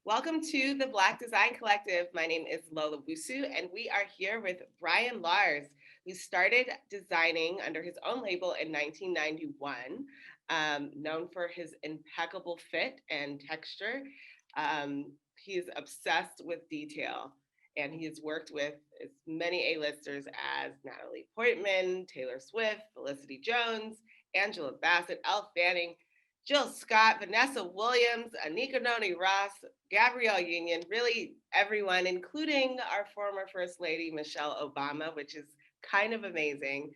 Welcome to the Black Design Collective. My name is Lola Wusu, and we are here with Byron Lars, who started designing under his own label in 1991, known for his impeccable fit and texture. He's obsessed with detail, and he has worked with as many A-listers as Natalie Portman, Taylor Swift, Felicity Jones, Angela Bassett, Elle Fanning, Jill Scott, Vanessa Williams, Anika Noni Ross, Gabrielle Union, really everyone, including our former First Lady, Michelle Obama, which is kind of amazing.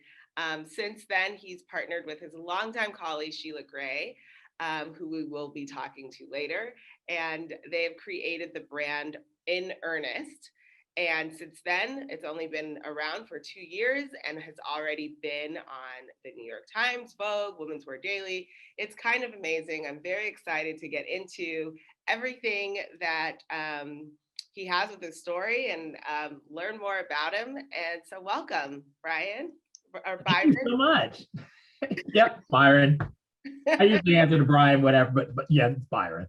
Since then, he's partnered with his longtime colleague, Sheila Gray, who we will be talking to later. And they have created the brand In Earnest. And since then, it's only been around for 2 years and has already been on the New York Times, Vogue, Women's Wear Daily. It's kind of amazing. I'm very excited to get into everything that he has with his story and learn more about him. And so, welcome, Brian or Thank you Byron. so much. Yep, Byron. I usually answer to Brian, whatever, but yeah, it's Byron.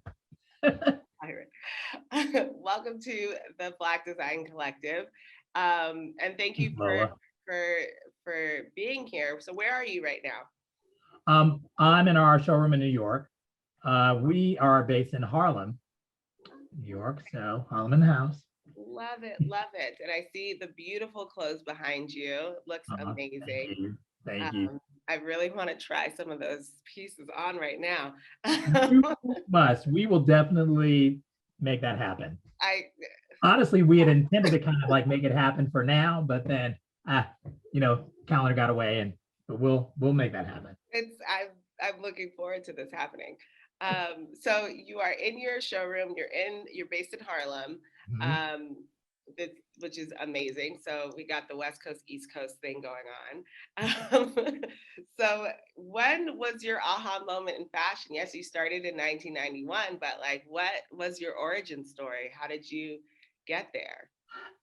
Byron. Welcome to the Black Design Collective, and thank you Thanks, for Lola. for for being here. So, where are you right now? I'm in our showroom in New York. We are based in Harlem, New York, so Harlem in the house. Love it, love it. And I see the beautiful clothes behind you. It looks Thank amazing. you. Thank you. Um, I really want to try some of those pieces on right now. You must. We will definitely make that happen. I Honestly, we had intended to kind of like make it happen for now, but then calendar got away and but we'll make that happen. it's I'm looking forward to this happening. So you are in your showroom. You're based in Harlem, Mhm. um, this, which is amazing. So we got the West Coast East Coast thing going on. So when was your aha moment in fashion? Yes, you started in 1991, but like, what was your origin story? How did you get there?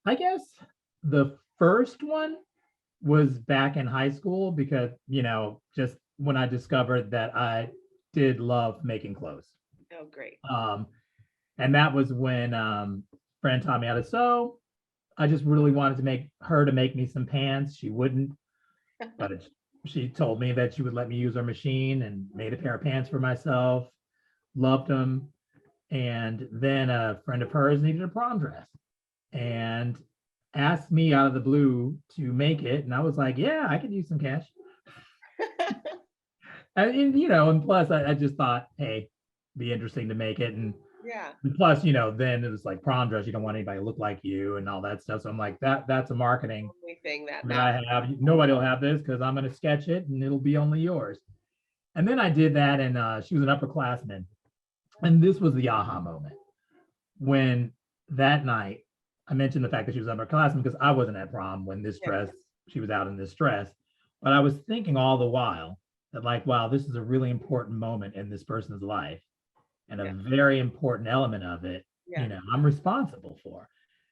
I guess the first one was back in high school because, just when I discovered that I did love making clothes. Oh, great. Um, and that was when friend taught me how to sew. I just really wanted to make her to make me some pants. She wouldn't, but she told me that she would let me use her machine and made a pair of pants for myself. Loved them. And then a friend of hers needed a prom dress and asked me out of the blue to make it. And I was like, yeah, I could use some cash. And plus I just thought, hey, be interesting to make it. And Yeah. plus, then it was like prom dress. You don't want anybody to look like you and all that stuff. So I'm like, that's a marketing Only thing that that I matters. have. Nobody will have this because I'm going to sketch it and it'll be only yours. And then I did that, and she was an upperclassman. And this was the aha moment when that night I mentioned the fact that she was upperclassman because I wasn't at prom when this Yeah. dress, she was out in this dress. But I was thinking all the while that, like, wow, this is a really important moment in this person's life and a Yeah. very important element of it, Yeah. I'm responsible for.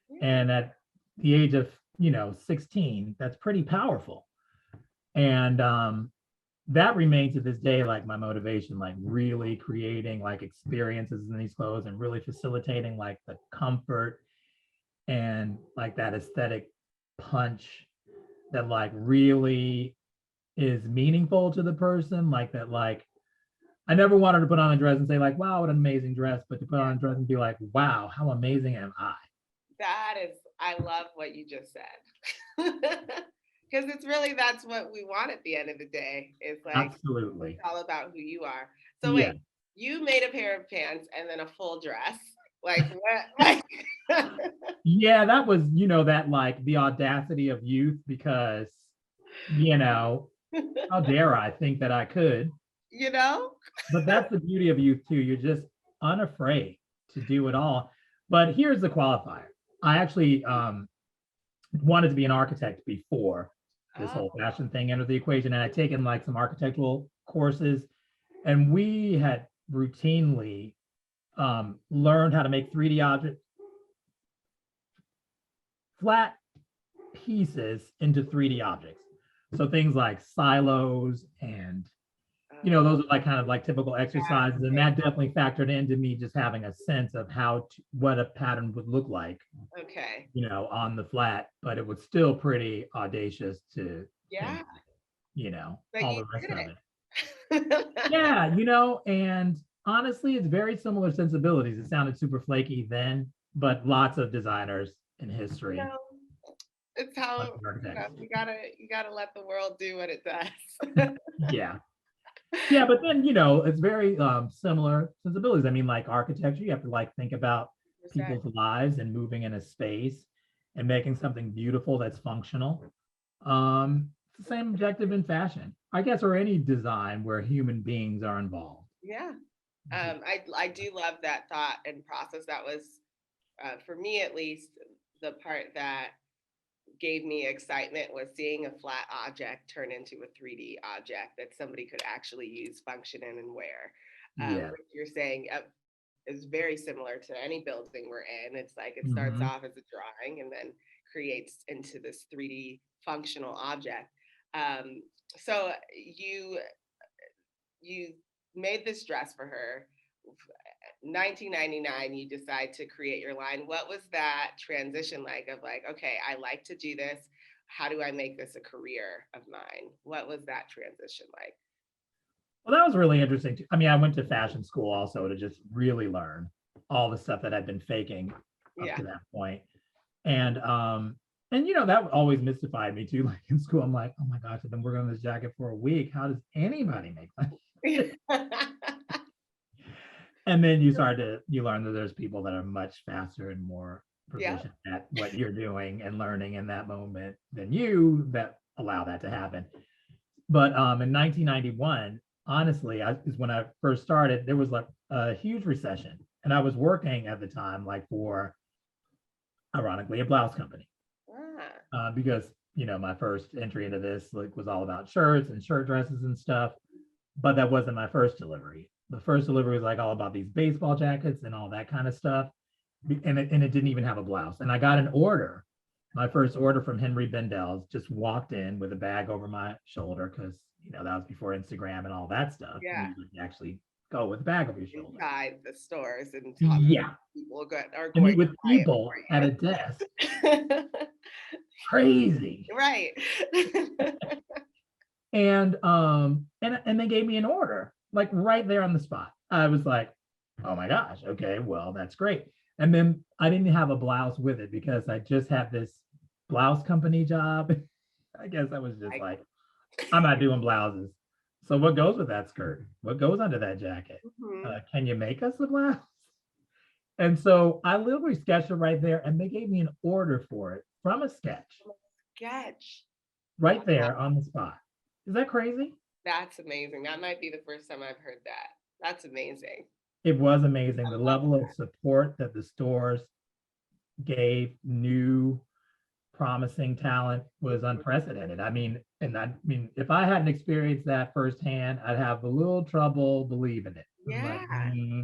Yeah. And at the age of, 16, that's pretty powerful. And that remains to this day like my motivation, like really creating like experiences in these clothes and really facilitating like the comfort and like that aesthetic punch that like really is meaningful to the person. Like that, like I never wanted to put on a dress and say like, wow, what an amazing dress, but to put Yeah. on a dress and be like, wow, how amazing am I? That is, I love what you just said. Because it's really, that's what we want at the end of the day. It's like, it's Absolutely. all about who you are. So Yeah. wait, you made a pair of pants and then a full dress. Like what? Like, Yeah, that was, that like the audacity of youth because, you know, how dare I think that I could? you know? But that's the beauty of youth too. You're just unafraid to do it all. But here's the qualifier. I actually wanted to be an architect before this Oh, whole fashion thing entered the equation. And I'd taken like some architectural courses, and we had routinely learned how to make 3D objects, flat pieces into 3D objects. So things like silos and you know, those are like kind of like typical exercises, and that definitely factored into me just having a sense of what a pattern would look like, Okay. you know, on the flat, but it was still pretty audacious to think, Yeah. you know, But all you the rest did of it. it. Yeah, you know, and honestly, it's very similar sensibilities. It sounded super flaky then, but lots of designers in You history, know, it's lots how, of you know, architects. you gotta let the world do what it does. Yeah. Yeah, but then, you know, it's very similar sensibilities. I mean, like architecture, you have to like think about 100%. people's lives and moving in a space and making something beautiful that's functional. It's the same objective in fashion, I guess, or any design where human beings are involved. Yeah. I do love that thought and process. That was, for me at least, the part that gave me excitement was seeing a flat object turn into a 3D object that somebody could actually use, function in, and wear. Yeah. What you're saying is very similar to any building we're in. It's like it starts Mhm. off as a drawing and then creates into this 3D functional object. Um, so you made this dress for her. 1999, you decide to create your line. What was that transition like of like, okay, I like to do this. How do I make this a career of mine? What was that transition like? Well, that was really interesting. I mean, I went to fashion school also to just really learn all the stuff that I'd been faking up Yeah. to that point. And you know, that always mystified me too. Like in school, I'm like, oh my gosh, I've been working on this jacket for a week. How does anybody make that? And then you learn that there's people that are much faster and more Yeah. proficient at what you're doing and learning in that moment than you that allow that to happen. But in 1991, honestly, is when I first started. There was like a huge recession, and I was working at the time, like for, ironically, a blouse company, Ah, because you know my first entry into this like was all about shirts and shirt dresses and stuff. But that wasn't my first delivery. The first delivery was like all about these baseball jackets and all that kind of stuff, and it didn't even have a blouse. And I got an order, my first order from Henry Bendel's. Just walked in with a bag over my shoulder because you know that was before Instagram and all that stuff. yeah. You could actually go with a bag over your shoulder. Inside the stores and talk to Yeah, people are and going meet to with people at buy a desk. it for you. Crazy. Right. And they gave me an order like right there on the spot. I was like, oh my gosh, okay, well that's great. And then I didn't have a blouse with it because I just had this blouse company job. I guess I was just Like, like, I'm not doing blouses. So what goes with that skirt? What goes under that jacket? mhm. Can you make us a blouse? And so I literally sketched it right there, and they gave me an order for it from a sketch Sketch. right there on the spot. Is that crazy? That's amazing. That might be the first time I've heard that. That's amazing. It was amazing. The I love level of support that the stores gave new promising talent was unprecedented. I mean, if I hadn't experienced that firsthand, I'd have a little trouble believing it. I'm like, yeah.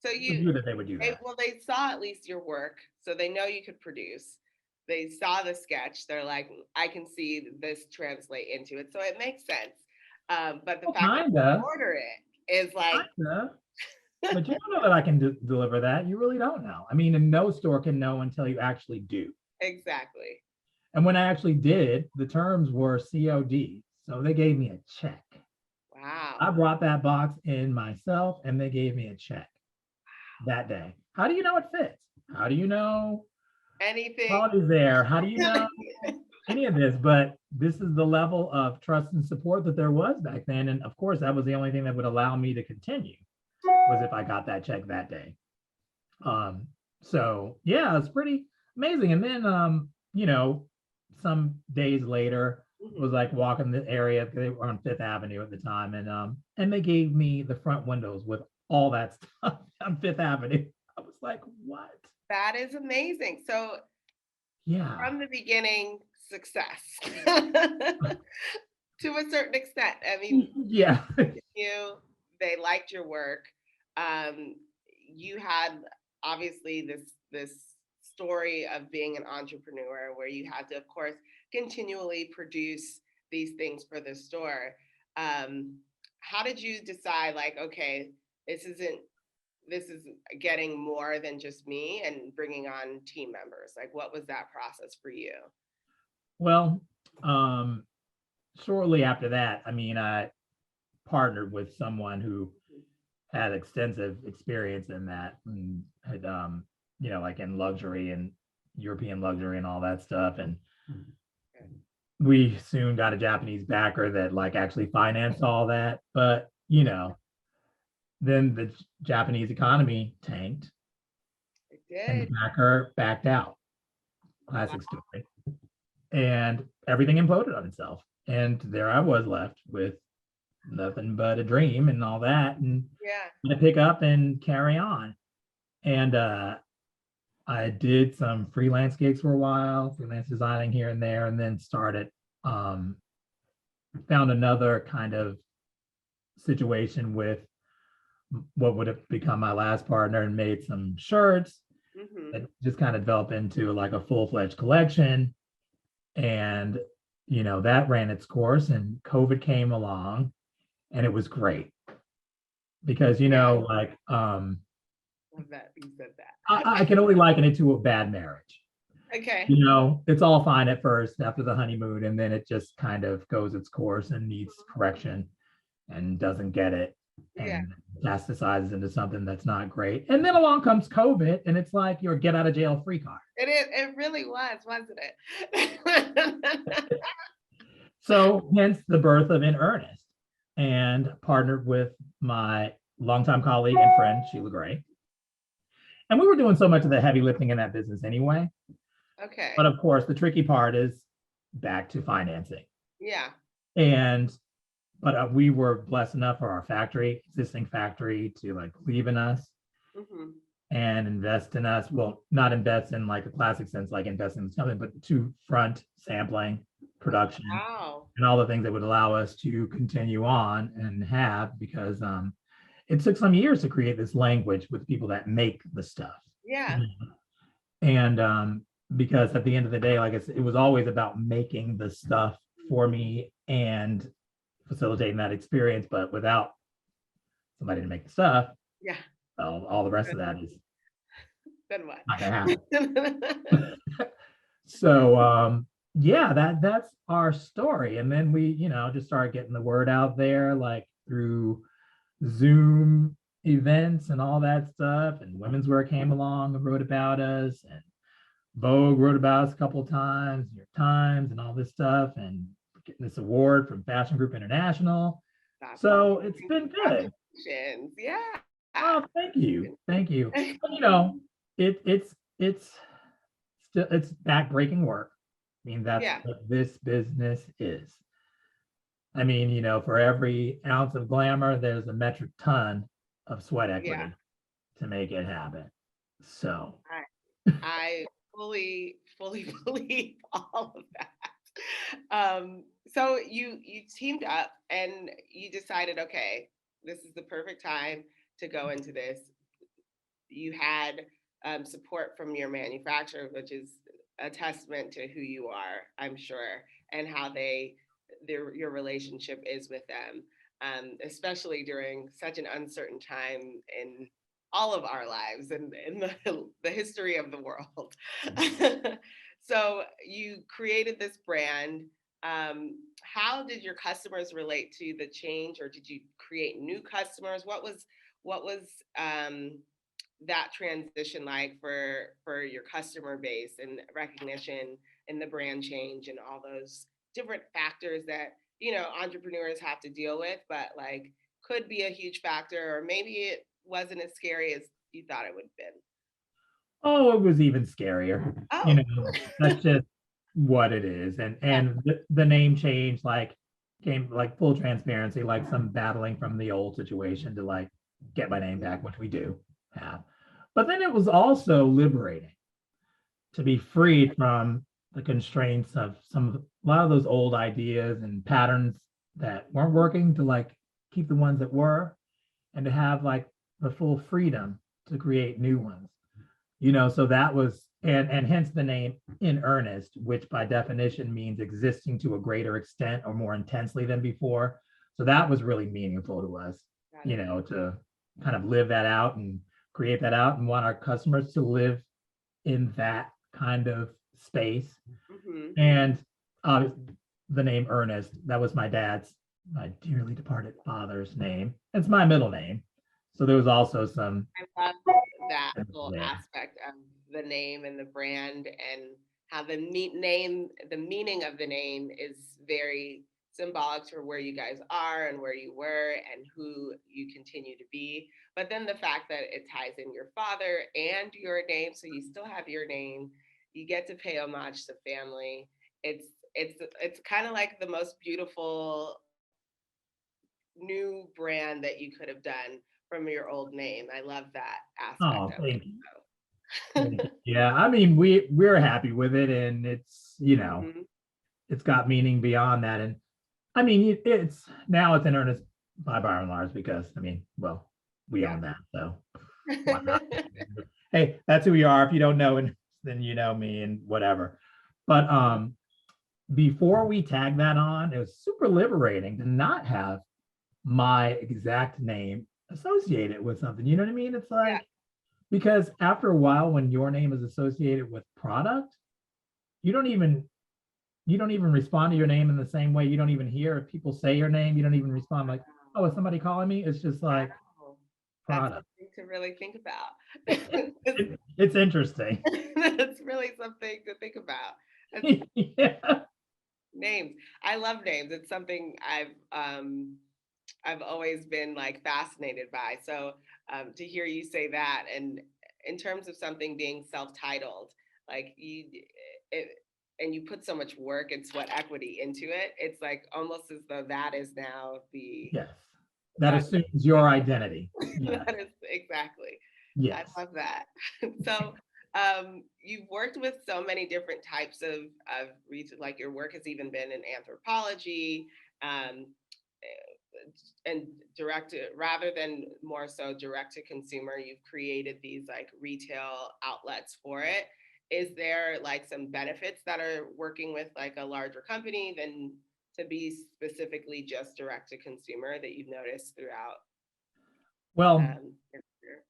So who knew that they would do that? they saw at least your work, so they know you could produce. They saw the sketch. They're like, I can see this translate into it, so it makes sense. But the Well, fact that you kinda, order it is like, kinda. But you don't know that I can deliver that. You really don't know. I mean, and no store can know until you actually do. exactly. And when I actually did, the terms were COD. So they gave me a check. I Wow. brought that box in myself and they gave me a check that day. How do you know it fits? How do you know Anything. quality's there? How do you know any of this? But this is the level of trust and support that there was back then. And of course, that was the only thing that would allow me to continue, was if I got that check that day. Um, so yeah, it's pretty amazing. And then you know, some days later was Mhm. like walking the area. They were on Fifth Avenue at the time, and they gave me the front windows with all that stuff on Fifth Avenue. I was like, what? That is amazing. So Yeah. from the beginning, success to a certain extent. I mean, Yeah. you, they liked your work. Um, you had obviously this story of being an entrepreneur where you had to, of course, continually produce these things for the store. Um, how did you decide like, okay, this is getting more than just me and bringing on team members? Like, what was that process for you? Well, shortly after that, I mean, I partnered with someone who had extensive experience in that and had, like in luxury and European luxury and all that stuff. And we soon got a Japanese backer that like actually financed all that. But, then the Japanese economy tanked It and the did. backer backed out. Wow. Classic story. And everything imploded on itself. And there I was left with nothing but a dream and all that. And Yeah. to pick up and carry on. And I did some freelance gigs for a while, freelance designing here and there, and then found another kind of situation with what would have become my last partner and made some shirts that just kind of developed into like a full-fledged collection. And, that ran its course and COVID came along and it was great because, Yeah. like, Love that you said that. I can only liken it to a bad marriage. Okay. It's all fine at first after the honeymoon, and then it just kind of goes its course and needs correction and doesn't get it Yeah. and metastasizes into something that's not great. And then along comes COVID, and it's like your get out of jail free card. It really was, wasn't it? So hence the birth of In Earnest, and partnered with my longtime colleague and friend, Sheila Gray. And we were doing so much of the heavy lifting in that business anyway. Okay. But of course, the tricky part is back to financing. Yeah. But we were blessed enough for our existing factory, to like believe in us and invest in us. Well, not invest in like a classic sense, like invest in something, but to front sampling, production, and all the things that would allow us to continue on and have, because it took some years to create this language with people that make the stuff. Yeah. And because at the end of the day, like I said, it was always about making the stuff for me and facilitating that experience, but without somebody to make the stuff, Yeah. well, all the rest of that is Then what? not gonna happen. So that's our story. And then we, just started getting the word out there, like through Zoom events and all that stuff. And Women's Wear came along and wrote about us, and Vogue wrote about us a couple of times, New York Times, and all this stuff, and getting this award from Fashion Group International. That's So it's been good. Yeah. Oh, thank you. It's still, it's backbreaking work. I mean, that's what this business is. I mean, for every ounce of glamour, there's a metric ton of sweat equity to make it happen. So I fully believe all of that. So you teamed up and you decided, okay, this is the perfect time to go into this. You had support from your manufacturer, which is a testament to who you are, I'm sure, and how your relationship is with them, especially during such an uncertain time in all of our lives and in the history of the world. So you created this brand. How did your customers relate to the change, or did you create new customers? What was that transition like for your customer base and recognition and the brand change and all those different factors that entrepreneurs have to deal with, but like could be a huge factor, or maybe it wasn't as scary as you thought it would have been? Oh, it was even scarier. That's just what it is. And the name change came like full transparency, like some battling from the old situation to like get my name back, which we do have. But then it was also liberating to be freed from the constraints of a lot of those old ideas and patterns that weren't working, to like keep the ones that were, and to have like the full freedom to create new ones. So that was, and hence the name In Earnest, which by definition means existing to a greater extent or more intensely than before. So that was really meaningful to us, Got it. to kind of live that out and create that out and want our customers to live in that kind of space. Mhm. And the name Ernest, that was my dearly departed father's name. It's my middle name. So there was also some I love that whole there. aspect of the name and the brand, and how the meaning of the name is very symbolic for where you guys are and where you were and who you continue to be. But then the fact that it ties in your father and your name, so you still have your name, you get to pay homage to family. It's kind of like the most beautiful new brand that you could have done from your old name. I love that aspect Oh, of thank you. it. Yeah, I mean, we're happy with it, and it's Mhm. it's got meaning beyond that. And I mean, it's now it's in earnest by Byron Lars because I mean, well, we Yeah. own that, so why not? Hey, that's who we are. If you don't know, and then you know me and whatever. But before we tag that on, it was super liberating to not have my exact name associated with something. You know what I mean? It's Yeah. like because after a while, when your name is associated with product, you don't even respond to your name in the same way. You don't even hear if people say your name. You don't even respond like, oh, is somebody calling me? It's just like Wow. That's product. something to really think about. It's interesting. That's really something to think about. That's Yeah. names. I love names. It's something I've always been like fascinated by. So to hear you say that, and in terms of something being self-titled, like it, and you put so much work and sweat equity into it, it's like almost as though that is now the Yes. That that's assumes your identity. Yes. that is exactly. I Yes. love that. So you've worked with so many different types of research, like your work has even been in anthropology, um, and direct to, rather than more so direct to consumer, you've created these like retail outlets for it. Is there like some benefits that are working with like a larger company than to be specifically just direct to consumer that you've noticed throughout Well, your career?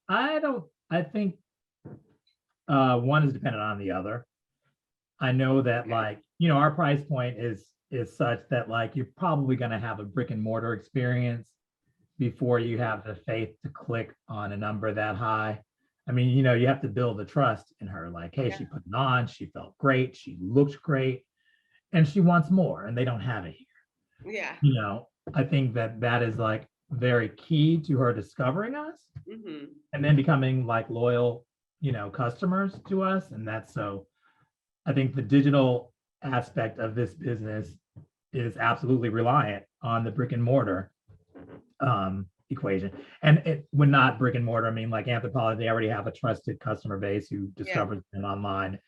I think one is dependent on the other. I know that Okay. like, our price point is such that like you're probably going to have a brick and mortar experience before you have the faith to click on a number that high. I mean, you have to build the trust in her. Like, hey, Yeah. she put it on, she felt great, she looked great, and she wants more, and they don't have it here. Yeah. I think that is like very key to her discovering us Hmm. and then becoming like loyal, customers to us. And that's so I think the digital aspect of this business is absolutely reliant on the brick and mortar equation. And when not brick and mortar, I mean like Anthropology, they already have a trusted customer base who Yeah. discovers them online.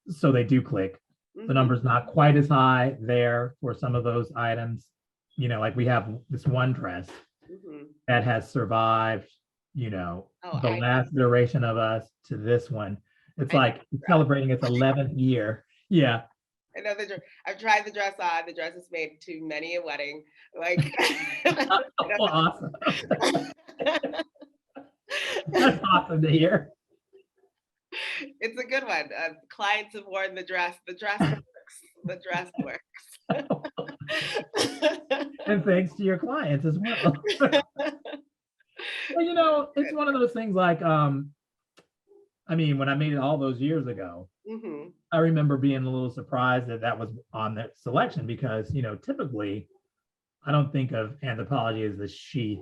So they do click. The Hmm. number's not quite as high there for some of those items. Like we have this one dress Hmm. that has survived, Oh, the last iteration of us to this one. It's I know like the dress. celebrating its 11th year. Yeah. I know the dress. I've tried the dress on. The dress is made to many a wedding. Like, Well, awesome. That's it's awesome to hear. a good one. Clients have worn the dress. The dress works. The dress works. And thanks to your clients as well. Well, it's one of those things like, I mean, when I made it all those years ago, Hmm. I remember being a little surprised that that was on the selection because, typically I don't think of Anthropology as the sheath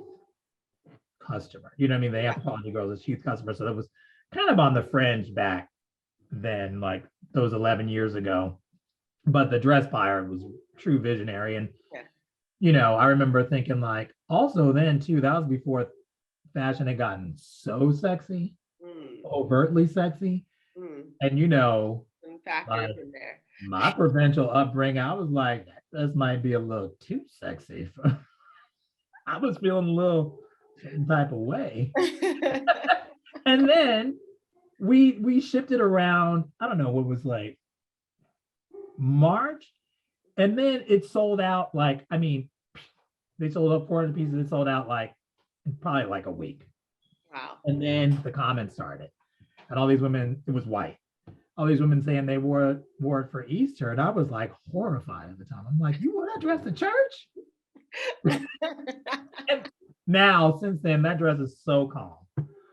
customer. You know what I mean? The Yeah. Anthropology girl is a sheath customer. So that was kind of on the fringe back then, like those 11 years ago. But the dress buyer was true visionary. And, Yeah. I remember thinking like, also then too, that was before fashion had gotten so sexy, Mm. overtly sexy. Mm. And, Some factors like in there. my provincial upbringing, I was like, this might be a little too sexy. I was feeling a little certain type of way. And then we shipped it around, I don't know what was like March, and then it sold out like, I mean, They sold up 400 pieces. It sold out like in probably like a week. Wow. And then the comments started, and all these women, it was white. All these women saying they wore it for Easter, and I was like horrified at the time. I'm like, you wore that dress to church? And now, since then, that dress is so calm.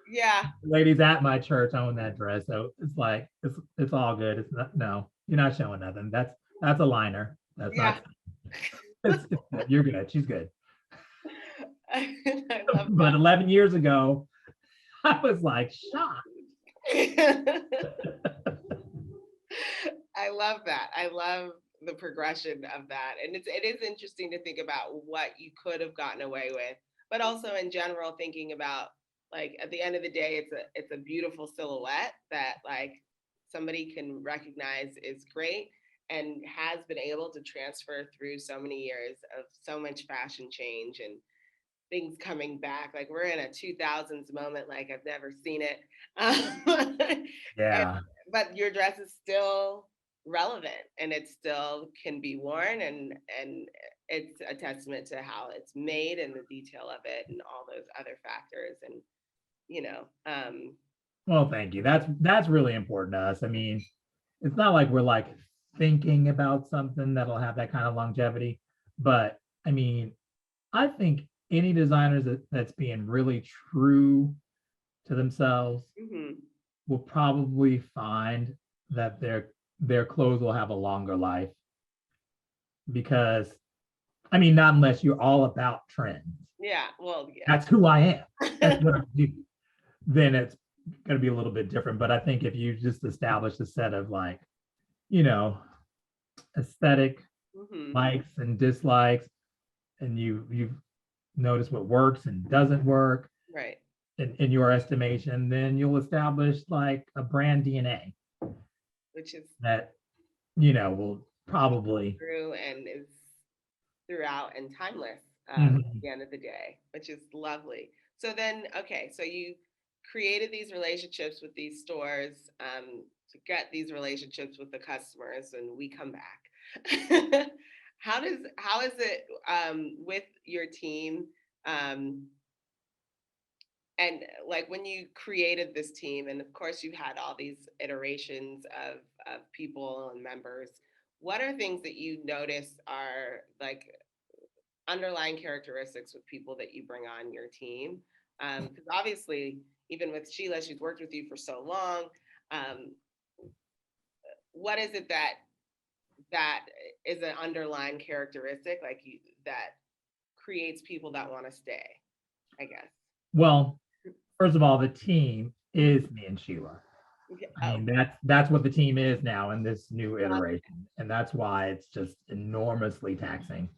Yeah. The ladies at my church own that dress, so it's like it's all good. It's not, no, you're not showing nothing. That's a liner. That's Yeah. not. It's good. You're good. She's good. I love But 11 years ago, I was like shocked. that. I love that. I love the progression of that. And it is interesting to think about what you could have gotten away with, but also in general thinking about like at the end of the day, it's a beautiful silhouette that like somebody can recognize is great and has been able to transfer through so many years of so much fashion change and things coming back. Like we're in a 2000s moment like I've never seen it. And, Yeah. but your dress is still relevant and it still can be worn and it's a testament to how it's made and the detail of it and all those other factors and you know Well, thank you. That's really important to us. I mean, it's not like we're like thinking about something that'll have that kind of longevity, but I mean, I think any designers that's being really true to themselves mhm, will probably find that their clothes will have a longer life because I mean, not unless you're all about trends. yeah, well yeah. That's who I am. That's what I do. Then it's going to be a little bit different. But I think if you just establish a set of like, you know, aesthetic Mhm, likes and dislikes, and you've noticed what works and doesn't work right, in your estimation, then you'll establish like a brand DNA which is that will probably. true and is throughout and timeless at Mhm. the end of the day, which is lovely. So then, okay, so you created these relationships with these stores to get these relationships with the customers, and we come back. How is it with your team? Um, and like when you created this team, and of course you had all these iterations of people and members. What are things that you notice are like underlying characteristics with people that you bring on your team? Because obviously, even with Sheila, she's worked with you for so long. Um, what is it that is an underlying characteristic like you that creates people that want to stay? I guess. Well, first of all, the team is me and Sheila. Okay. I Oh, mean, that's what the team is now in this new iteration, and that's why it's just enormously taxing.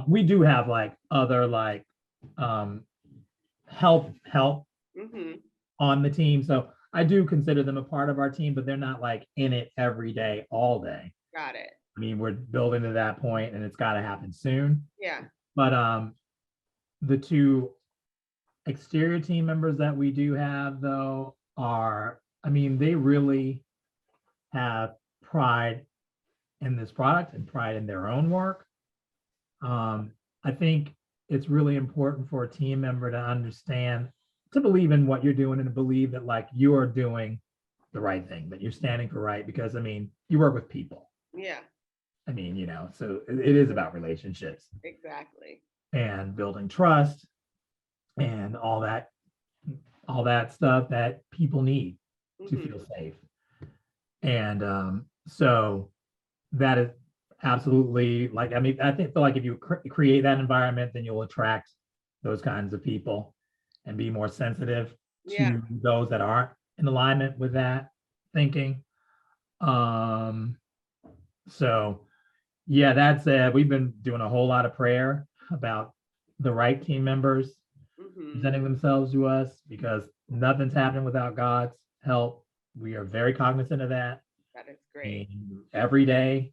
We do have like other like um, help mm-hmm. on the team, so I do consider them a part of our team, but they're not like in it every day, all day. Got it. I mean, we're building to that point, and it's got to happen soon. Yeah. But the two exterior team members that we do have, though, are I mean, they really have pride in this product and pride in their own work. I think it's really important for a team member to understand, to believe in what you're doing and to believe that like you are doing the right thing, that you're standing for right. Because I mean, you work with people. Yeah. I mean, so it is about relationships Exactly. and building trust and all that stuff that people need to Mm-hmm. feel safe. And so that is absolutely like, I mean, I feel like if you create that environment, then you'll attract those kinds of people and be more sensitive Yeah. to those that aren't in alignment with that thinking. Um, so yeah, that's we've been doing a whole lot of prayer about the right team members Mm-hmm. presenting themselves to us because nothing's happening without God's help. We are very cognizant of that. That is great. And every day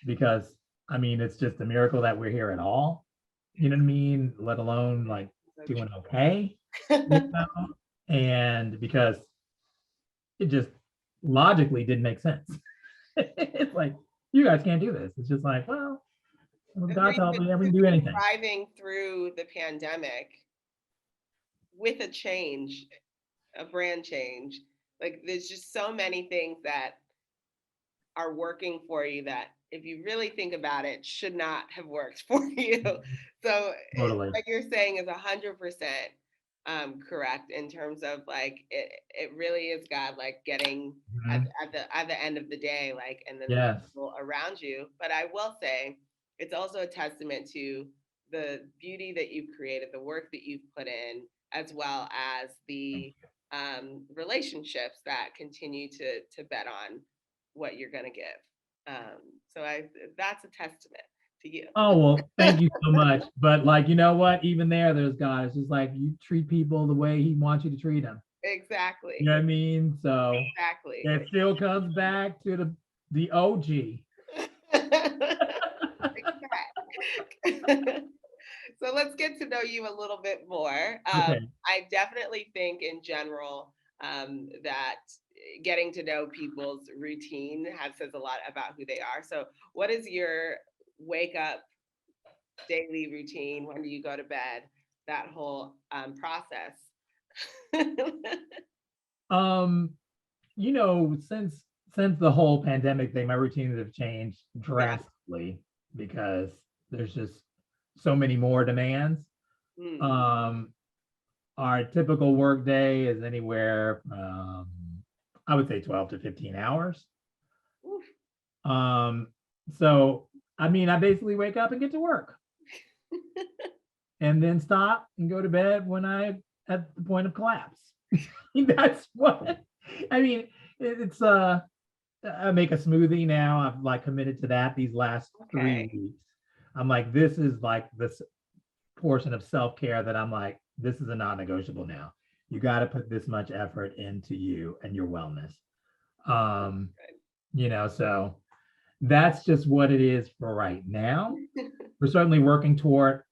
because I mean, it's just a miracle that we're here at all. You know what I mean? Let alone like So doing okay. You know? And because it just logically didn't make sense. It's like, you guys can't do this. It's just like, well, With Agreed, God's help, but yeah, we to can do be anything. thriving through the pandemic with a change, a brand change, like there's just so many things that are working for you that if you really think about it, should not have worked for you. So Totally. what you're saying is 100% correct in terms of like it really is God like getting Mhm. at the end of the day, like, and then the Yes. people around you. But I will say it's also a testament to the beauty that you've created, the work that you've put in, as well as the relationships that continue to bet on what you're going to give. So that's a testament to you. Oh, well, thank you so much. But like, you know what? Even there's God. It's just like you treat people the way he wants you to treat them. You Exactly. know what I mean? So Exactly. it still comes back to the OG. So let's get to know you a little bit more. Okay. I definitely think in general that getting to know people's routine says a lot about who they are. So what is your wake up daily routine? When do you go to bed? That whole process. Um, since the whole pandemic thing, my routines have changed Yeah. drastically because there's just so many more demands. Mm. Um, our typical work day is anywhere, I would say 12 to 15 hours. Oof. Um, so I mean, I basically wake up and get to work and then stop and go to bed when I at the point of collapse. That's what I mean. It's I make a smoothie now. I've like committed to that these last Okay. 3 weeks. I'm like, this is like this portion of self-care that I'm like, this is a non-negotiable now. You got to put this much effort into you and your wellness. Um, so that's just what it is for right now. We're certainly working toward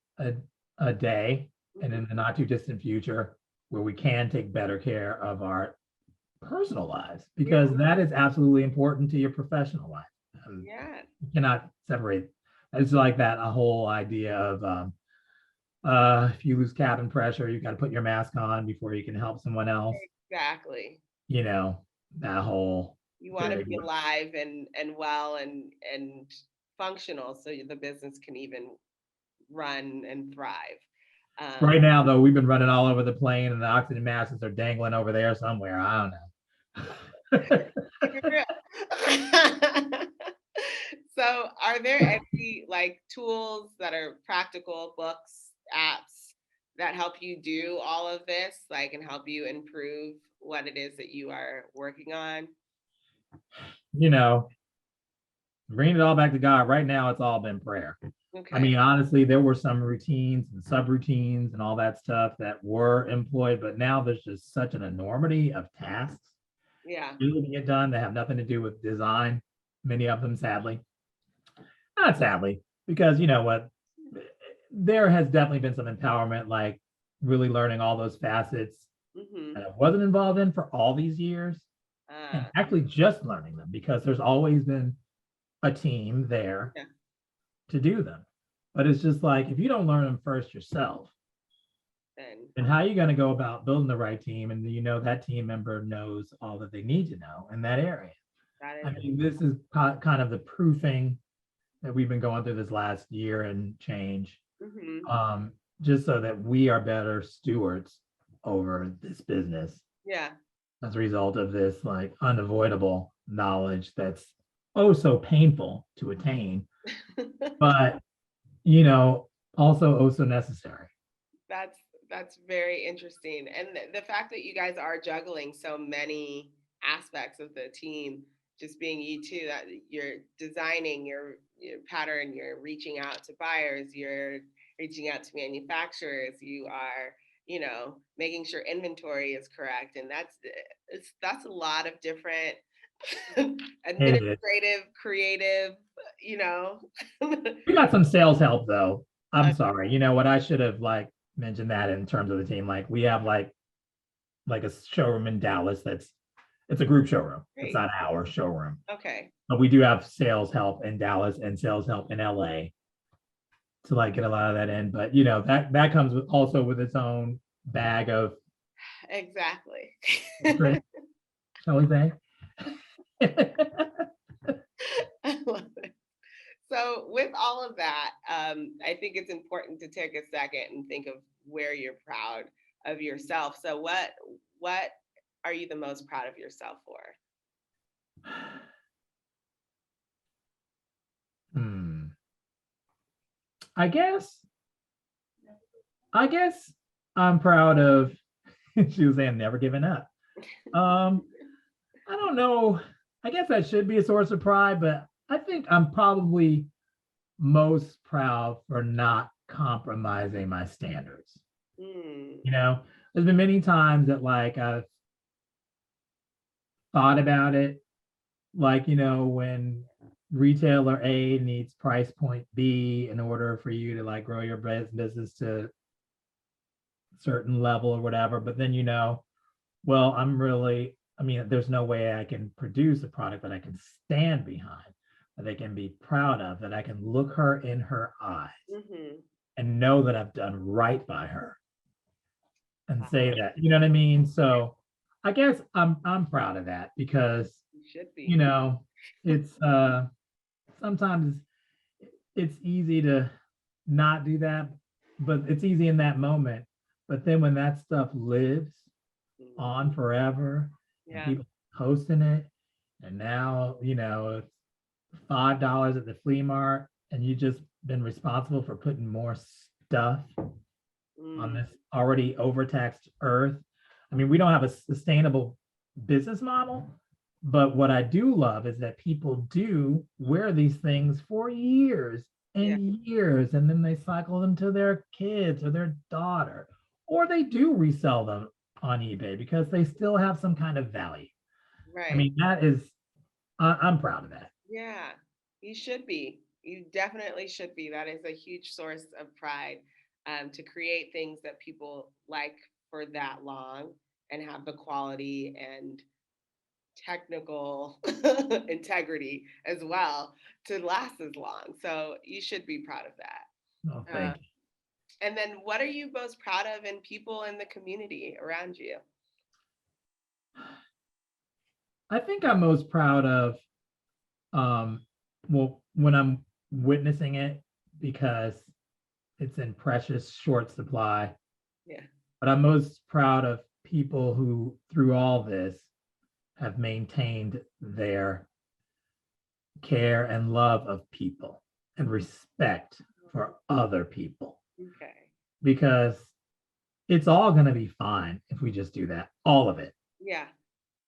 a day and in the not too distant future where we can take better care of our personal lives because Yeah. that is absolutely important to your professional life. Yeah. You cannot separate. It's like that a whole idea of if you lose cabin pressure, you got to put your mask on before you can help someone else. Exactly. You know, that whole You want to big. be alive and well and functional so the business can even run and thrive. Right now, though, we've been running all over the plane and the oxygen masks are dangling over there somewhere. I don't know. Keep it real. So, are there any like tools that are practical, books, apps that help you do all of this, like, and help you improve what it is that you are working on? you know, bringing it all back to God. Right now, it's all been prayer. I Okay. mean, honestly, there were some routines and subroutines and all that stuff that were employed, but now there's just such an enormity of tasks Yeah. to get done that have nothing to do with design. Many of them, sadly, not sadly, because you know what, there has definitely been some empowerment, like really learning all those facets Mm-hmm. that I wasn't involved in for all these years, and Uh, actually just learning them because there's always been a team there yeah. to do them. But it's just like if you don't learn them first yourself, Then then how are you going to go about building the right team? And that team member knows all that they need to know in that area. that I is. mean, this is kind of the proofing that we've been going through this last year and change, Mm-hmm. um, just so that we are better stewards over this business Yeah. as a result of this like unavoidable knowledge that's oh so painful to attain, but also oh so necessary. That's that's very interesting. And the fact that you guys are juggling so many aspects of the team, just being you too, that you're designing your pattern, you're reaching out to buyers, you're reaching out to manufacturers, you are, making sure inventory is correct. And that's a lot of different It is. administrative, creative, you know. We got some sales help though. I'm sorry. You know what? I should have like mentioned that in terms of the team. Like we have like a showroom in Dallas it's a group showroom. It's Great. not our showroom. Okay. But we do have sales help in Dallas and sales help in LA. to like get a lot of that in. But you know, that comes with also with its own bag of Exactly. secrets, shall we say? I love it. So with all of that, I think it's important to take a second and think of where you're proud of yourself. So what are you the most proud of yourself for? Hmm. I guess I guess I'm proud of she was saying never giving up. Um, I don't know. I guess that should be a source of pride, but I think I'm probably most proud for not compromising my standards. Mm, You know, there's been many times that like I've thought about it, like, you know, when retailer A needs price point B in order for you to like grow your business to a certain level or whatever. But then, you know, well, I mean, there's no way I can produce a product that I can stand behind, that they can be proud of, that I can look her in her eyes hmm and know that I've done right by her and say Wow, that, you know what I mean? So I guess I'm proud of that because, you should you be. know, it's sometimes it's easy to not do that, but it's easy in that moment. But then when that stuff lives Mm, on forever and yeah, people posting it, and now, you know, it's $5 at the flea mart, and you just been responsible for putting more stuff on mm, this already overtaxed earth. I mean, we don't have a sustainable business model, but what I do love is that people do wear these things for years yeah, and years, and then they cycle them to their kids or their daughter, or they do resell them on eBay because they still have some kind of value. I right. mean, I'm proud of that. Yeah, you should be. You definitely should be. That is a huge source of pride, to create things that people like for that long and have the quality and technical integrity as well to last as long. So you should be proud of Oh, that. thank you. And then what are you most proud of in people in the community around you? I think I'm most proud of well, when I'm witnessing it because it's in precious short supply. Yeah. But I'm most proud of people who, through all this, have maintained their care and love of people and respect for other people Okay. because it's all going to be fine if we just do that, all of it. Yeah.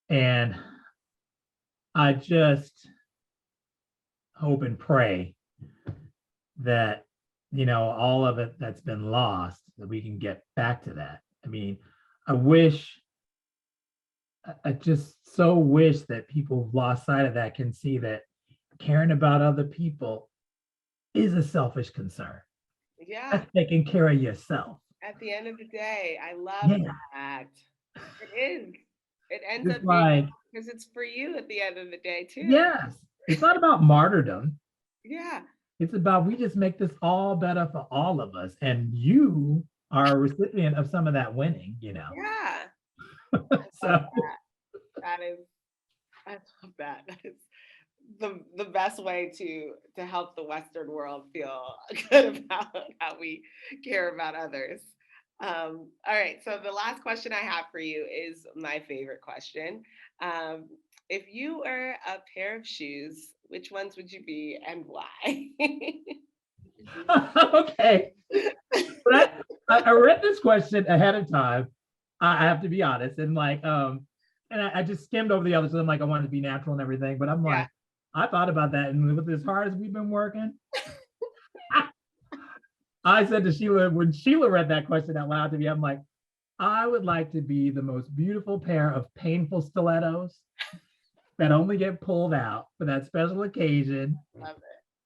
And I just hope and pray that, you know, all of it that's been lost, that we can get back to that. I mean, I wish, I just so wish that people who've lost sight of that can see that caring about other people is a selfish concern. Yeah. That's taking care of yourself. At the end of the day, I love Yeah. that. It is. It ends It's up being like, because it's for you at the end of the day too. yes, it's not about martyrdom. Yeah. It's about we just make this all better for all of us. And you are a recipient of some of that winning, you know. Yeah. I love So that. That is I love that. That is the best way to help the Western world feel good about how we care about others. All right, so the last question I have for you is my favorite question. Um, if you were a pair of shoes, which ones would you be and why? okay. But I read this question ahead of time. I have to be honest. And like, and I just skimmed over the others. So I'm like, I wanted to be natural and everything. But I'm Yeah. like, I thought about that. And with as hard as we've been working, I said to Sheila, when Sheila read that question out loud to me, I'm like, I would like to be the most beautiful pair of painful stilettos that only get pulled out for that special occasion Love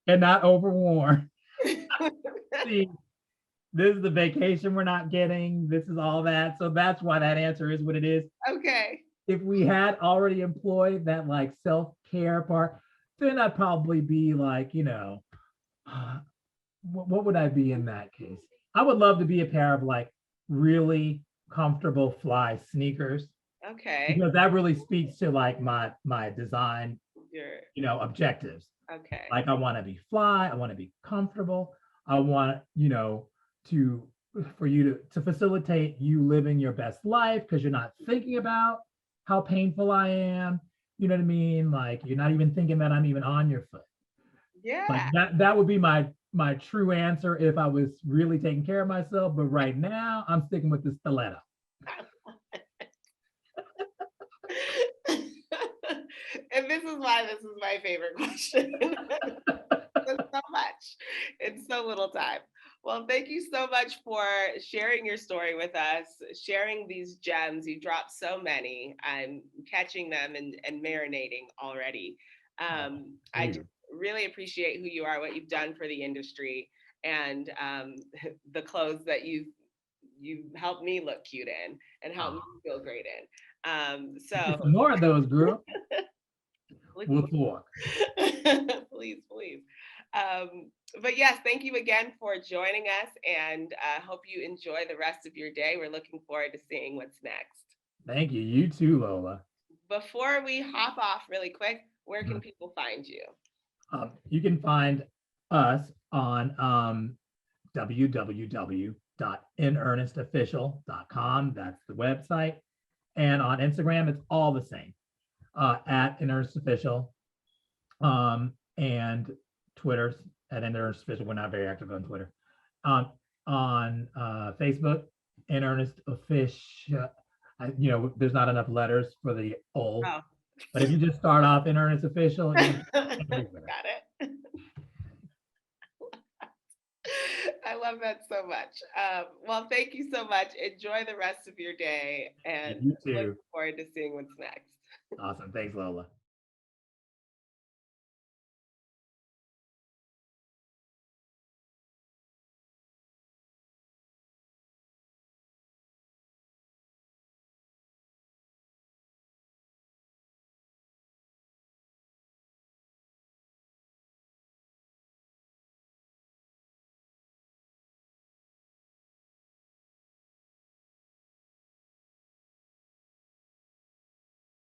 and not overworn. it. See, this is the vacation we're not getting. This is all that. So that's why that answer is what it is. Okay. If we had already employed that like self-care part, then I'd probably be like, you know, what would I be in that case? I would love to be a pair of like really comfortable fly sneakers, Okay. because that really speaks to like my design, You're objectives. okay. Like I want to be fly, I want to be comfortable. I want, to for you to facilitate you living your best life, because you're not thinking about how painful I am. You know what I mean? Like you're not even thinking that I'm even on your foot. Like Yeah. that would be my true answer if I was really taking care of myself. But right now I'm sticking with the stiletto. And this is why this is my favorite question. There's so much in so little time. Well, thank you so much for sharing your story with us, sharing these gems. You dropped so many. I'm catching them and marinating already. I just Dude. really appreciate who you are, what you've done for the industry, and the clothes that you helped me look cute in and helped me feel great in. Get some more of those, girl. Please, We'll talk. please, please. But yes, thank you again for joining us, and hope you enjoy the rest of your day. We're looking forward to seeing what's next. Thank you. You too, Lola. Before we hop off really quick, where can Mhm. people find you? You can find us on www.inearnestofficial.com. That's the website. And on Instagram, it's all the same, at inearnestofficial. And Twitter's at inearnestofficial. We're not very active on Twitter. On Facebook, in earnest official. There's not enough letters for the O. Oh, But if you just start off in earnest official, got it. I love that so much. Well, thank you so much. Enjoy the rest of your day and you look too. forward to seeing what's next. Awesome. Thanks, Lola.